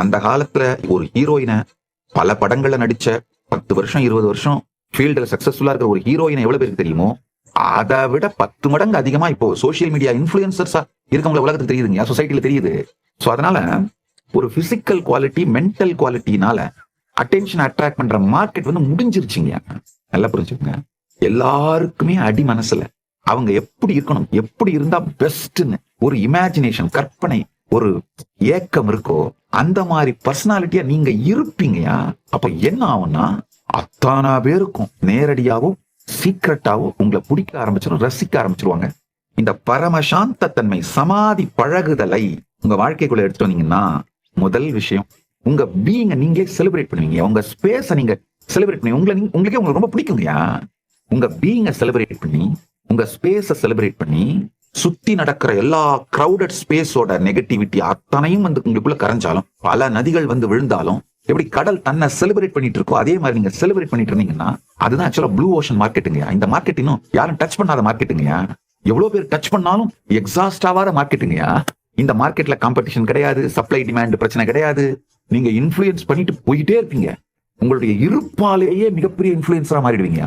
அந்த காலத்துல ஒரு ஹீரோயினை பல படங்கள்ல நடிச்ச 10 வருஷம் 20 வருஷம் ஃபீல்டுல சக்சஸ்ஃபுல்லா இருக்கிற ஒரு ஹீரோயினை எவ்வளவு பேருக்கு தெரியுமோ அதை விட 10 மடங்கு அதிகமா இப்போ சோசியல் மீடியா இன்ஃபுளுசர்ஸா இருக்கவங்க உலகத்துக்கு தெரியுதுங்க, சொசைட்டில தெரியுது. சோ அதனால ஒரு பிசிக்கல் குவாலிட்டி மென்டல் குவாலிட்டினால அட்டென்ஷன் அட்ராக்ட் பண்ற மார்க்கெட் வந்து முடிஞ்சிருச்சுங்க. நல்லா புரிஞ்சுக்கோங்க. எல்லாருக்குமே அடி மனசுல அவங்க எப்படி இருக்கணும், எப்படி இருந்தா பெஸ்ட்னு ஒரு இமேஜினேஷன், கற்பனை, ஒரு ஏக்கம் இருக்கோ அந்த மாதிரி பர்சனாலிட்டியா நீங்க இருப்பீங்கயா. அப்ப என்ன ஆகும்னா அத்தானா பேருக்கும் நேரடியாவும் சீக்கிரட்டாவும் உங்களை பிடிக்க ஆரம்பிச்சிடும், ரசிக்க ஆரம்பிச்சிருவாங்க. இந்த பரமசாந்த தன்மை சமாதி பழகுதலை உங்க வாழ்க்கைக்குள்ள எடுத்துட்டு வந்தீங்கன்னா முதல் விஷயம் உங்க பீயிங்க நீங்களே செலிப்ரேட் பண்ணுவீங்க. உங்க ஸ்பேஸ நீங்க செலிப்ரேட் பண்ணி உங்களுக்கே உங்களுக்கு ரொம்ப பிடிக்குங்கயா. உங்க பீயிங்க செலிப்ரேட் பண்ணி உங்க ஸ்பேஸ செலிப்ரேட் பண்ணி சுத்தி நடக்கிற எல்லா கிரௌடட் ஸ்பேஸோட நெகட்டிவிட்டி அத்தனையும் வந்து உங்களுக்குள்ள கரைஞ்சாலும், பல நதிகள் வந்து விழுந்தாலும், எப்படி கடல் தன்னை செலிப்ரேட் பண்ணிட்டு இருக்கோ அதே மாதிரி நீங்க செலிப்ரேட் பண்ணிட்டு இருந்தீங்கன்னா அதுதான் ஆக்சுவலா ப்ளூ ஓஷன் மார்க்கெட்டுங்கயா. இந்த மார்க்கெட் இன்னும் யாரும் டச் பண்ணாத மார்க்கெட்டுங்கயா. எவ்வளவு பேர் டச் பண்ணாலும் எக்ஸாஸ்ட் ஆகாத மார்க்கெட்டுங்கயா. இந்த மார்க்கெட்ல காம்படிஷன் கிடையாது, சப்ளை டிமாண்ட் பிரச்சனை கிடையாது. நீங்க இன்ஃபுளுயன்ஸ் பண்ணிட்டு போயிட்டே இருப்பீங்க. உங்களுடைய இருப்பாலேயே மிகப்பெரிய இன்ஃபுளுயன்ஸரா மாறிடுவீங்க.